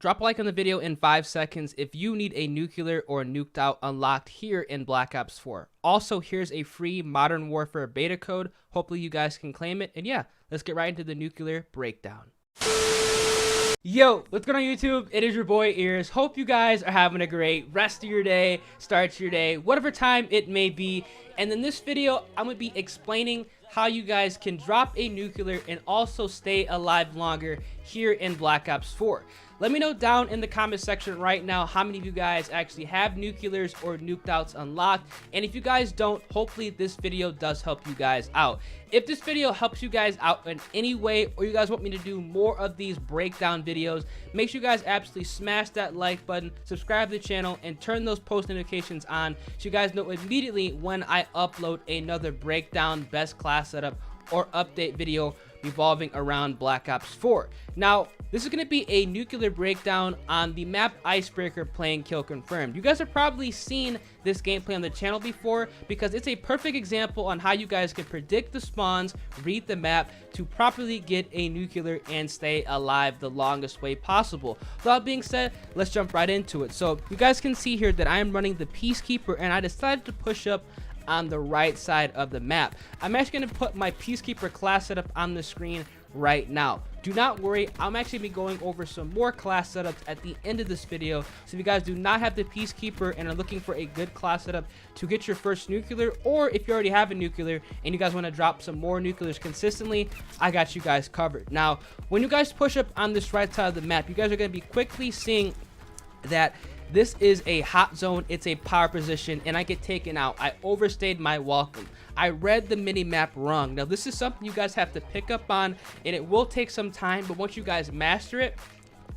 Drop a like on the video in 5 seconds if you need a nuclear or nuked out unlocked here in Black Ops 4. Also, here's a free Modern Warfare beta code. Hopefully you guys can claim it. And yeah, let's get right into the nuclear breakdown. Yo, what's going on YouTube? It is your boy Ears. Hope you guys are having a great rest of your day, start to your day, whatever time it may be. And in this video, I'm going to be explaining how you guys can drop a nuclear and also stay alive longer here in Black Ops 4. Let me know down in the comment section right now how many of you guys actually have nuclears or nuked outs unlocked. And if you guys don't, hopefully this video does help you guys out. If this video helps you guys out in any way, or you guys want me to do more of these breakdown videos, make sure you guys absolutely smash that like button, subscribe to the channel, and turn those post notifications on so you guys know immediately when I upload another breakdown, best class setup, or update video revolving around Black Ops 4. Now, this is going to be a nuclear breakdown on the map Icebreaker playing Kill Confirmed. You guys have probably seen this gameplay on the channel before because it's a perfect example on how you guys can predict the spawns, read the map to properly get a nuclear and stay alive the longest way possible. With that being said, let's jump right into it. So you guys can see here that I am running the Peacekeeper, and I decided to push up on the right side of the map. I'm actually going to put my Peacekeeper class setup on the screen right now. Do not worry, I'm actually be going over some more class setups at the end of this video. So if you guys do not have the Peacekeeper and are looking for a good class setup to get your first nuclear, or if you already have a nuclear and you guys want to drop some more nuclears consistently, I got you guys covered. Now, when you guys push up on this right side of the map, you guys are going to be quickly seeing that this is a hot zone, it's a power position, and I get taken out. I overstayed my welcome. I read the mini-map wrong. Now, this is something you guys have to pick up on, and it will take some time, but once you guys master it,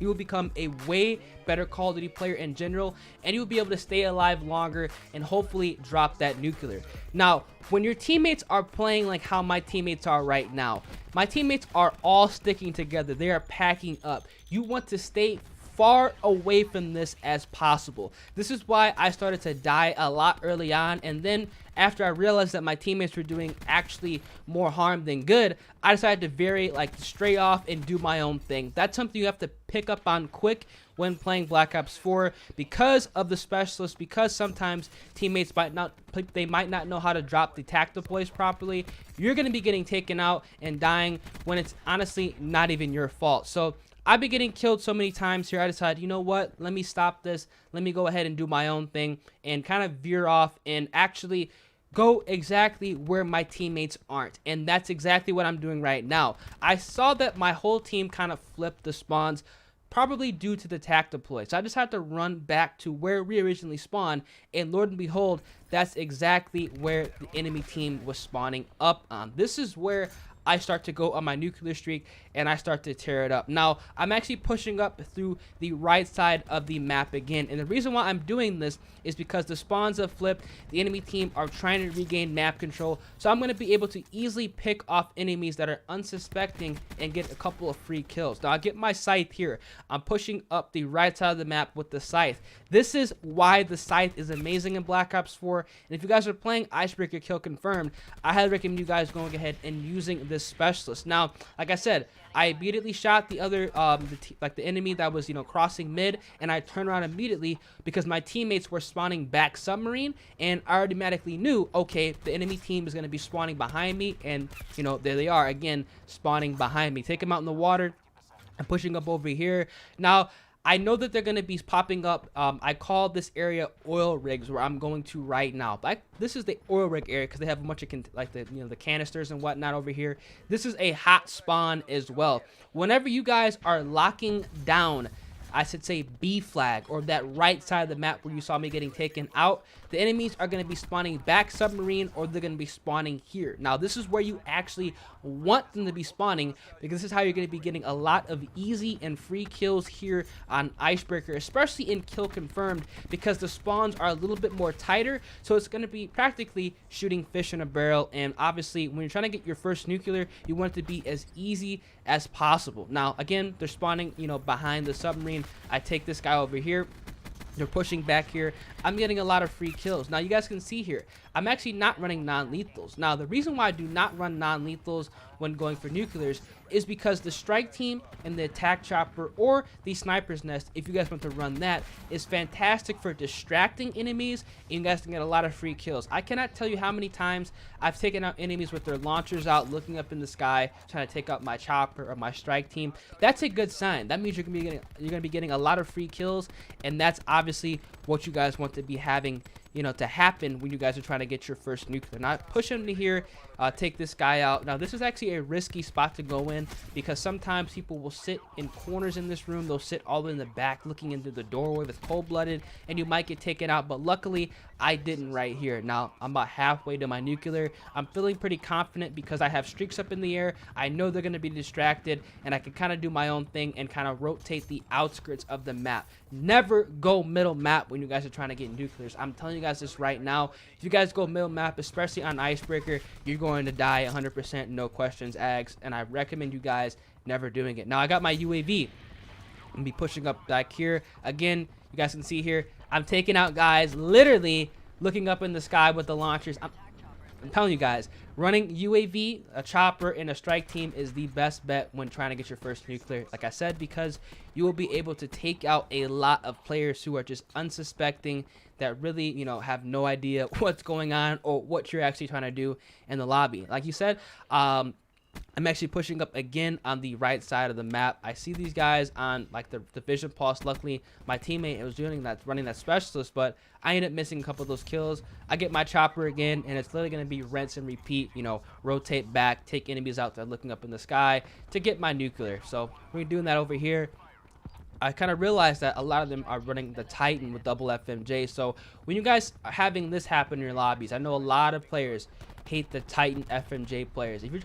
you will become a way better Call of Duty player in general, and you will be able to stay alive longer and hopefully drop that nuclear. Now, when your teammates are playing like how my teammates are right now, my teammates are all sticking together. They are packing up. You want to stay far away from this as possible. This is why I started to die a lot early on, and then after I realized that my teammates were doing actually more harm than good, I decided to stray off and do my own thing. That's something you have to pick up on quick when playing Black Ops 4 because of the specialists, because sometimes teammates might not know how to drop the tactical plays properly. You're going to be getting taken out and dying when it's honestly not even your fault. So I've been getting killed so many times here, I decided, you know what, let me stop this. Let me go ahead and do my own thing and kind of veer off and actually go exactly where my teammates aren't. And that's exactly what I'm doing right now. I saw that my whole team kind of flipped the spawns, probably due to the tactical play. So I just had to run back to where we originally spawned, and Lord and behold, that's exactly where the enemy team was spawning up on. This is where I start to go on my nuclear streak and I start to tear it up. Now, I'm actually pushing up through the right side of the map again, and the reason why I'm doing this is because the spawns have flipped. The enemy team are trying to regain map control, so I'm going to be able to easily pick off enemies that are unsuspecting and get a couple of free kills. Now, I get my scythe here. I'm pushing up the right side of the map with the scythe. This is why the scythe is amazing in Black Ops 4, and if you guys are playing Icebreaker Kill Confirmed, I highly recommend you guys going ahead and using this specialist. Now, like I said, I immediately shot the other the enemy that was crossing mid, and I turned around immediately because my teammates were spawning back submarine, and I automatically knew, okay, the enemy team is going to be spawning behind me, and there they are again spawning behind me. Take them out in the water. I'm pushing up over here now. I know that they're going to be popping up. I call this area oil rigs, where I'm going to right now. But this is the oil rig area because they have a bunch of the canisters and whatnot over here. This is a hot spawn as well. Whenever you guys are locking down, I should say B flag, or that right side of the map where you saw me getting taken out, the enemies are going to be spawning back submarine, or they're going to be spawning here. Now, this is where you actually want them to be spawning, because this is how you're going to be getting a lot of easy and free kills here on Icebreaker, especially in Kill Confirmed, because the spawns are a little bit more tighter, so it's going to be practically shooting fish in a barrel. And obviously, when you're trying to get your first nuclear, you want it to be as easy as possible. Now, again, they're spawning, behind the submarine. I take this guy over here. They're pushing back here. I'm getting a lot of free kills. Now, you guys can see here, I'm actually not running non-lethals. Now, the reason why I do not run non-lethals when going for nuclears is because the strike team and the attack chopper or the sniper's nest, if you guys want to run that, is fantastic for distracting enemies, and you guys can get a lot of free kills. I cannot tell you how many times I've taken out enemies with their launchers out, looking up in the sky, trying to take out my chopper or my strike team. That's a good sign. That means you're gonna be getting a lot of free kills, and that's obviously what you guys want to be having, you know, to happen when you guys are trying to get your first nuclear. Now, push him to here, take this guy out. Now, this is actually a risky spot to go in because sometimes people will sit in corners in this room. They'll sit all in the back looking into the doorway with cold-blooded, and you might get taken out, but luckily, I didn't right here. Now, I'm about halfway to my nuclear. I'm feeling pretty confident because I have streaks up in the air. I know they're going to be distracted, and I can kind of do my own thing and kind of rotate the outskirts of the map. Never go middle map when you guys are trying to get nuclears. I'm telling you guys this right now. If you guys go middle map, especially on Icebreaker, you're going to die 100%, no questions asked, and I recommend you guys never doing it. Now, I got my UAV. I'm going to be pushing up back here. Again, you guys can see here, I'm taking out guys literally looking up in the sky with the launchers. I'm telling you guys, running UAV, a chopper, and a strike team is the best bet when trying to get your first nuclear. Like I said, because you will be able to take out a lot of players who are just unsuspecting, that really, you know, have no idea what's going on or what you're actually trying to do in the lobby. Like you said, I'm actually pushing up again on the right side of the map. I see these guys on like the vision pulse. Luckily, my teammate was running that specialist, but I ended up missing a couple of those kills. I get my chopper again, and it's literally going to be rinse and repeat, you know, rotate back, take enemies out there looking up in the sky to get my nuclear. So we're doing that over here. I kind of realized that a lot of them are running the Titan with double FMJ. So when you guys are having this happen in your lobbies, I know a lot of players hate the Titan FMJ players. If you're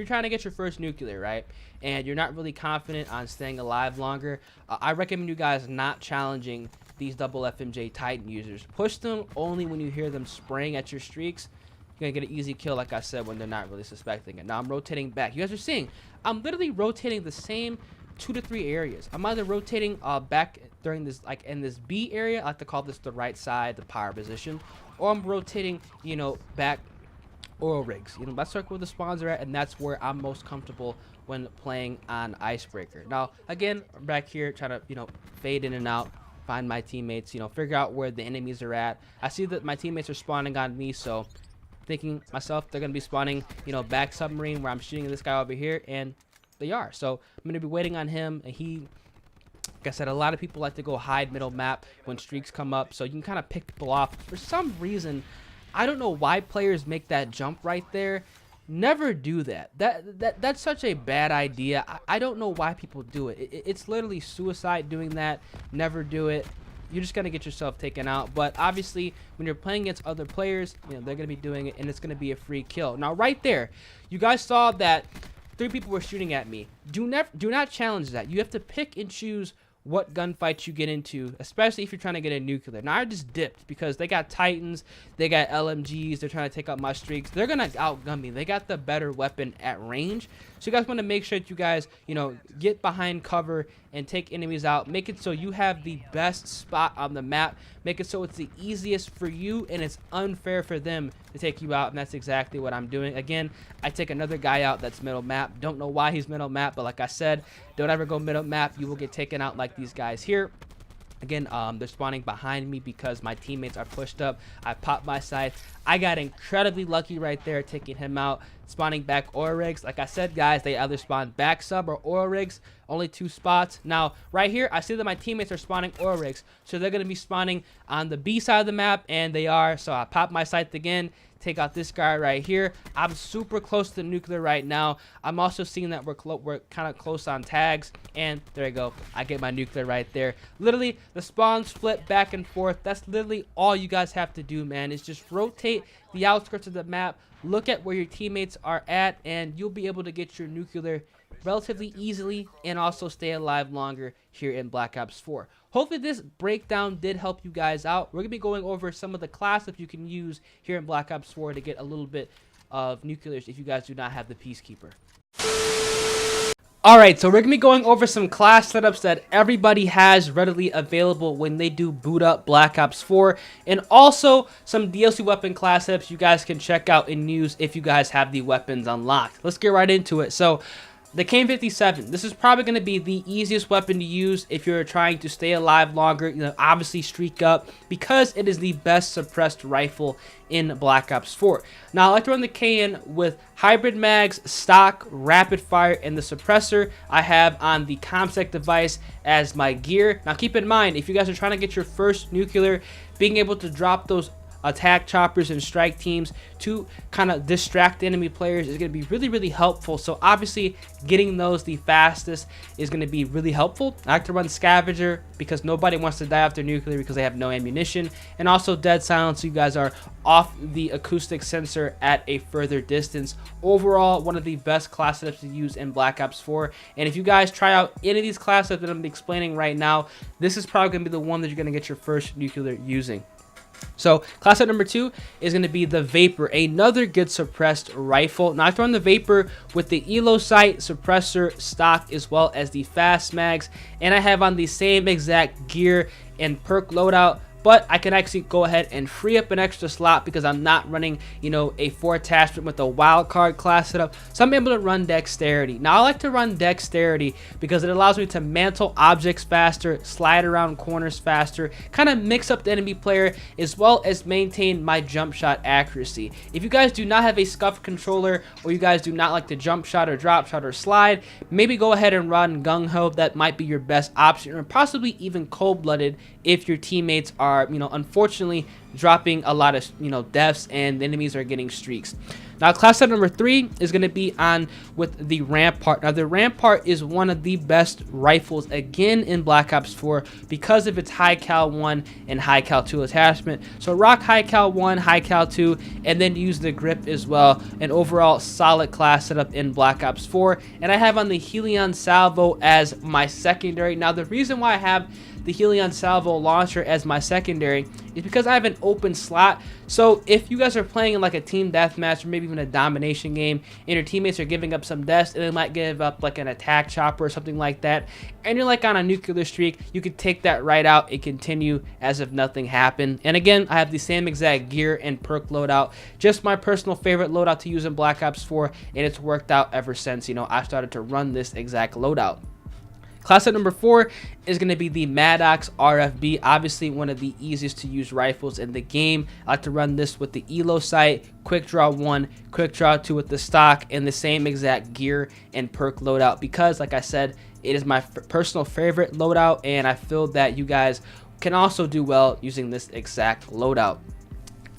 trying to get your first nuclear, right, and you're not really confident on staying alive longer, I recommend you guys not challenging these double FMJ Titan users. Push them only when you hear them spraying at your streaks. You're gonna get an easy kill, like I said, when they're not really suspecting it. Now I'm rotating back. You guys are seeing I'm literally rotating the same 2 to 3 areas. I'm either rotating back during this, like in this B area, I like to call this the right side, the power position, or I'm rotating, you know, back oil rigs. You know, that's where the spawns are at, and that's where I'm most comfortable when playing on Icebreaker. Now, again, I'm back here trying to, you know, fade in and out, find my teammates, you know, figure out where the enemies are at. I see that my teammates are spawning on me, so thinking myself they're gonna be spawning, you know, back submarine where I'm shooting this guy over here, and they are. So I'm gonna be waiting on him, and he, like I said, a lot of people like to go hide middle map when streaks come up, so you can kind of pick people off. For some reason, I don't know why players make that jump right there. Never do that. That's such a bad idea. I don't know why people do it. It's literally suicide doing that. Never do it. You're just gonna get yourself taken out. But obviously, when you're playing against other players, you know, they're gonna be doing it, and it's gonna be a free kill. Now, right there, you guys saw that 3 people were shooting at me. Do not challenge that. You have to pick and choose what gunfights you get into, especially if you're trying to get a nuclear. Now, I just dipped because they got Titans, they got LMGs, they're trying to take out my streaks. They're gonna outgun me. They got the better weapon at range. So you guys want to make sure that you guys, you know, get behind cover and take enemies out. Make it so you have the best spot on the map. Make it so it's the easiest for you and it's unfair for them to take you out, and that's exactly what I'm doing. Again, I take another guy out that's middle map. Don't know why he's middle map, but like I said, don't ever go middle map. You will get taken out like these guys here. Again, they're spawning behind me because my teammates are pushed up. I popped my sights. I got incredibly lucky right there, taking him out. Spawning back oil rigs. Like I said, guys, they either spawn back sub or oil rigs. Only 2 spots. Now, right here, I see that my teammates are spawning oil rigs. So they're going to be spawning on the B side of the map, and they are. So I pop my sights again. Take out this guy right here. I'm super close to nuclear right now. I'm also seeing that we're kind of close on tags, and there you go. I get my nuclear right there. Literally, the spawns flip back and forth. That's literally all you guys have to do, man, is just rotate the outskirts of the map, look at where your teammates are at, and you'll be able to get your nuclear relatively easily and also stay alive longer here in Black Ops 4. Hopefully this breakdown did help you guys out. We're going to be going over some of the classes you can use here in Black Ops 4 to get a little bit of nuclears if you guys do not have the Peacekeeper. Alright, so we're going to be going over some class setups that everybody has readily available when they do boot up Black Ops 4, and also some DLC weapon class setups you guys can check out and use if you guys have the weapons unlocked. Let's get right into it. So, the KN-57, this is probably going to be the easiest weapon to use if you're trying to stay alive longer, you know, obviously streak up, because it is the best suppressed rifle in Black Ops 4. Now, I like to run the KN with hybrid mags, stock, rapid fire, and the suppressor I have on the ComSec device as my gear. Now, keep in mind, if you guys are trying to get your first nuclear, being able to drop those attack choppers and strike teams to kind of distract enemy players is going to be really helpful. So obviously getting those the fastest is going to be really helpful. I like to run scavenger because nobody wants to die after nuclear because they have no ammunition, and also dead silence so you guys are off the acoustic sensor at a further distance. Overall, one of the best class setups to use in Black Ops 4, and if you guys try out any of these class setups that I'm explaining right now, this is probably going to be the one that you're going to get your first nuclear using. So class set number 2 is going to be the Vapor, another good suppressed rifle. Now I throw in the Vapor with the Elo sight, suppressor, stock, as well as the fast mags, and I have on the same exact gear and perk loadout, but I can actually go ahead and free up an extra slot because I'm not running, you know, a 4 attachment with a wild card class setup. So I'm able to run dexterity. Now I like to run dexterity because it allows me to mantle objects faster, slide around corners faster, kind of mix up the enemy player, as well as maintain my jump shot accuracy. If you guys do not have a scuffed controller, or you guys do not like to jump shot or drop shot or slide, maybe go ahead and run gung ho. That might be your best option, or possibly even cold-blooded if your teammates are, you know, unfortunately dropping a lot of, you know, deaths and the enemies are getting streaks. Now class set number 3 is going to be on with the Rampart. Now the Rampart is one of the best rifles again in Black Ops 4 because of its high cal 1 and high cal 2 attachment. So rock high cal 1, high cal 2, and then use the grip as well. An overall solid class setup in Black Ops 4. And I have on the Helion Salvo as my secondary. Now the reason why I have the Helion Salvo launcher as my secondary is because I have an open slot. So if you guys are playing in like a team deathmatch or maybe even a domination game and your teammates are giving up some deaths and they might give up like an attack chopper or something like that, and you're like on a nuclear streak, you could take that right out and continue as if nothing happened. And again, I have the same exact gear and perk loadout, just my personal favorite loadout to use in Black Ops 4, and it's worked out ever since, you know, I started to run this exact loadout. Class set number 4 is going to be the Maddox RFB, obviously one of the easiest to use rifles in the game. I like to run this with the Elo sight, quick draw 1, quick draw 2 with the stock, and the same exact gear and perk loadout because, like I said, it is my personal favorite loadout, and I feel that you guys can also do well using this exact loadout.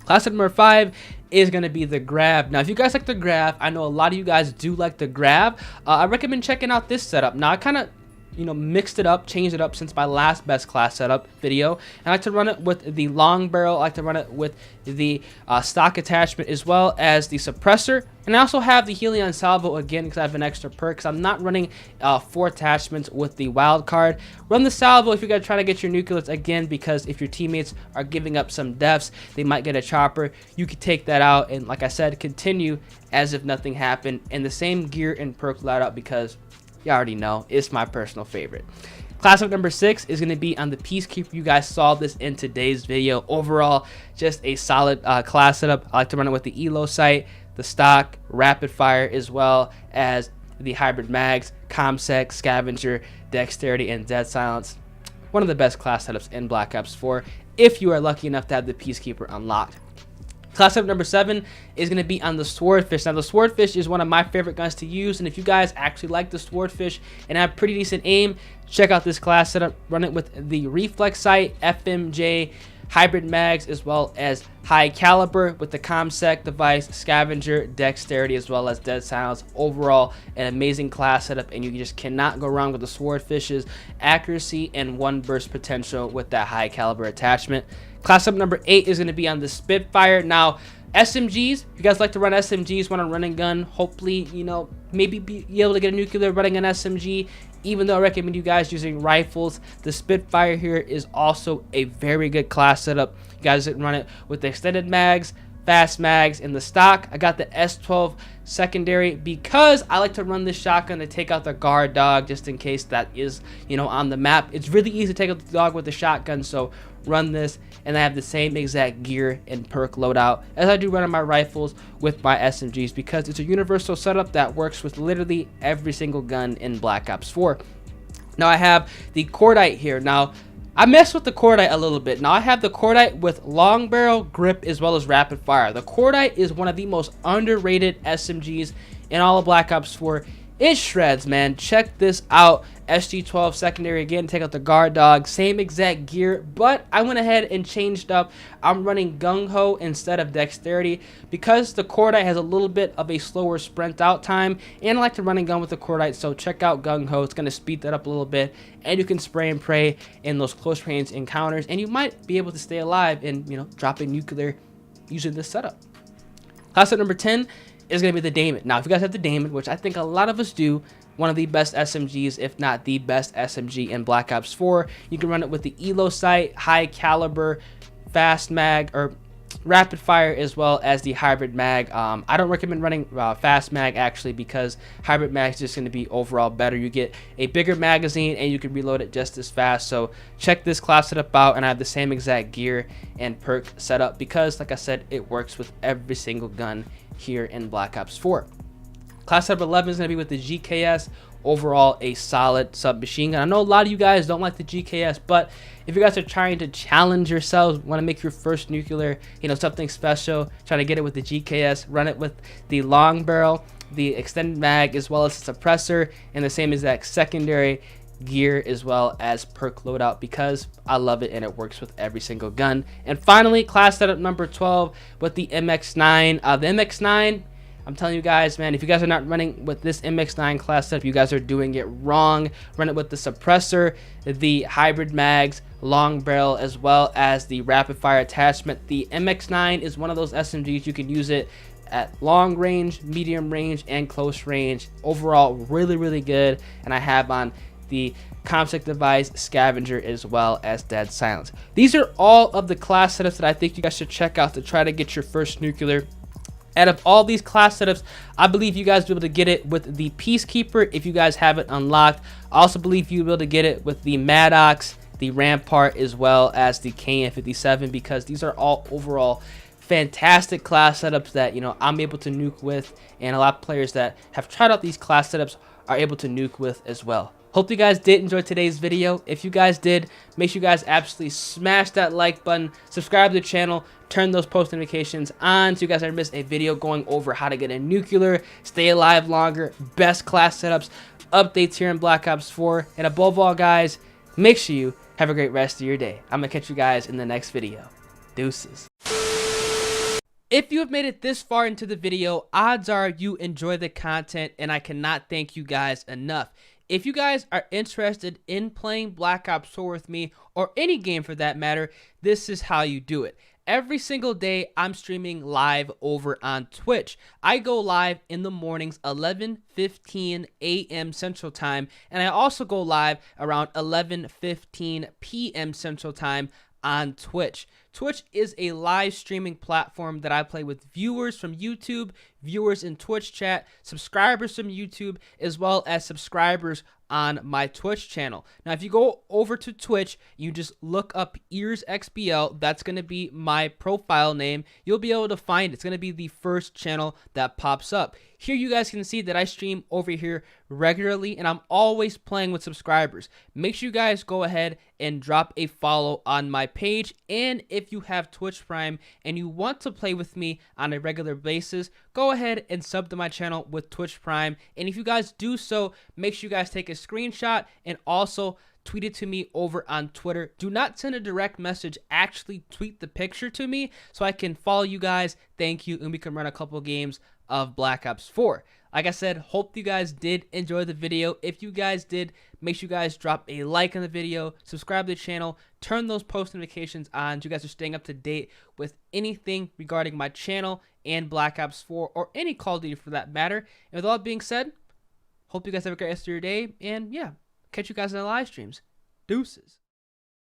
Class set number 5 is going to be the Grav. Now, if you guys like the Grav, I know a lot of you guys do like the Grav. I recommend checking out this setup. Now, I kind of, you know, mixed it up, changed it up since my last best class setup video. And I like to run it with the long barrel. I like to run it with the stock attachment as well as the suppressor. And I also have the Helion Salvo again because I have an extra perk. Because I'm not running 4 attachments with the wild card. Run the Salvo if you guys try to get your nucleus again, because if your teammates are giving up some deaths, they might get a chopper. You could take that out and, like I said, continue as if nothing happened. And the same gear and perk loadout because you already know it's my personal favorite. Class up number 6 is going to be on the Peacekeeper. You guys saw this in today's video. Overall, just a solid class setup. I like to run it with the Elo sight, the stock, rapid fire, as well as the hybrid mags, ComSec, scavenger, dexterity, and dead silence. One of the best class setups in Black Ops 4 if you are lucky enough to have the Peacekeeper unlocked. Class up number 7 is going to be on the Swordfish. Now, the Swordfish is one of my favorite guns to use, and if you guys actually like the Swordfish and have pretty decent aim, check out this class setup. Run it with the Reflex sight, FMJ, hybrid mags, as well as high caliber with the ComSec device, scavenger, dexterity, as well as dead silence. Overall, an amazing class setup, and you just cannot go wrong with the Swordfish's accuracy and 1 burst potential with that high caliber attachment. Class up number 8 is going to be on the Spitfire. Now, SMGs, if you guys like to run SMGs, want a running gun, hopefully, you know, maybe be able to get a nuclear running an SMG, even though I recommend you guys using rifles, the Spitfire here is also a very good class setup. You guys can run it with the extended mags, fast mags, and the stock. I got the S12 secondary, because I like to run this shotgun to take out the guard dog just in case that is, on the map. It's really easy to take out the dog with the shotgun, so run this, and I have the same exact gear and perk loadout as I do running my rifles with my SMGs, because it's a universal setup that works with literally every single gun in Black Ops 4. Now I have the cordite here. Now I messed with the cordite a little bit. Now I have the cordite with long barrel, grip, as well as rapid fire. The cordite is one of the most underrated SMGs in all of Black Ops 4. It shreds, man. Check this out. SG-12 secondary again, take out the guard dog, same exact gear, but I went ahead and changed up. I'm running gung-ho instead of dexterity because the cordite has a little bit of a slower sprint out time, and I like to run and gun with the cordite, so check out gung-ho. It's going to speed that up a little bit, and you can spray and pray in those close range encounters, and you might be able to stay alive and drop a nuclear using this setup. Class set number 10 is going to be the Damon. Now, if you guys have the Damon, which I think a lot of us do, one of the best SMGs, if not the best SMG in Black Ops 4. You can run it with the Elo sight, high caliber, fast mag, or rapid fire, as well as the hybrid mag. I don't recommend running fast mag actually, because hybrid mag is just going to be overall better. You get a bigger magazine and you can reload it just as fast. So check this class setup out, and I have the same exact gear and perk setup because, like I said, it works with every single gun here in Black Ops 4. Class setup 11 is going to be with the GKS. Overall, a solid submachine gun. I know a lot of you guys don't like the GKS, but if you guys are trying to challenge yourselves, want to make your first nuclear, something special, trying to get it with the GKS, run it with the long barrel, the extended mag, as well as the suppressor, and the same exact secondary gear as well as perk loadout, because I love it and it works with every single gun. And finally, class setup number 12 with the MX9. The MX9, I'm telling you guys, man, if you guys are not running with this MX9 class setup, you guys are doing it wrong. Run it with the suppressor, the hybrid mags, long barrel, as well as the rapid fire attachment. The MX9 is one of those SMGs you can use it at long range, medium range, and close range. Overall, really, really good. And I have on the ComSec device, scavenger, as well as dead silence. These are all of the class setups that I think you guys should check out to try to get your first nuclear. Out of all these class setups, I believe you guys will be able to get it with the Peacekeeper if you guys have it unlocked. I also believe you'll be able to get it with the Maddox, the Rampart, as well as the KN57, because these are all overall fantastic class setups that I'm able to nuke with, and a lot of players that have tried out these class setups are able to nuke with as well. Hope you guys did enjoy today's video. If you guys did, make sure you guys absolutely smash that like button, subscribe to the channel, turn those post notifications on so you guys never miss a video going over how to get a nuclear, stay alive longer, best class setups, updates here in Black Ops 4. And above all, guys, make sure you have a great rest of your day. I'm going to catch you guys in the next video. Deuces. If you have made it this far into the video, odds are you enjoy the content, and I cannot thank you guys enough. If you guys are interested in playing Black Ops 4 with me, or any game for that matter, this is how you do it. Every single day, I'm streaming live over on Twitch. I go live in the mornings, 11:15 a.m. Central Time, and I also go live around 11:15 p.m. Central Time on Twitch. Twitch is a live streaming platform that I play with viewers from YouTube, viewers in Twitch chat, subscribers from YouTube, as well as subscribers on my Twitch channel. Now, if you go over to Twitch, you just look up EarsXBL. That's going to be my profile name. You'll be able to find it. It's going to be the first channel that pops up. Here you guys can see that I stream over here regularly, and I'm always playing with subscribers. Make sure you guys go ahead and drop a follow on my page. And if you have Twitch Prime and you want to play with me on a regular basis, go ahead and sub to my channel with Twitch Prime. And if you guys do so, make sure you guys take a screenshot and also tweet it to me over on Twitter. Do not send a direct message, actually tweet the picture to me so I can follow you guys. Thank you, and we can run a couple games of Black Ops 4. Like I said, hope you guys did enjoy the video. If you guys did, make sure you guys drop a like on the video, subscribe to the channel, turn those post notifications on so you guys are staying up to date with anything regarding my channel and Black Ops 4 or any Call of Duty for that matter. And with all that being said, hope you guys have a great rest of your day, and yeah, catch you guys in the live streams. Deuces.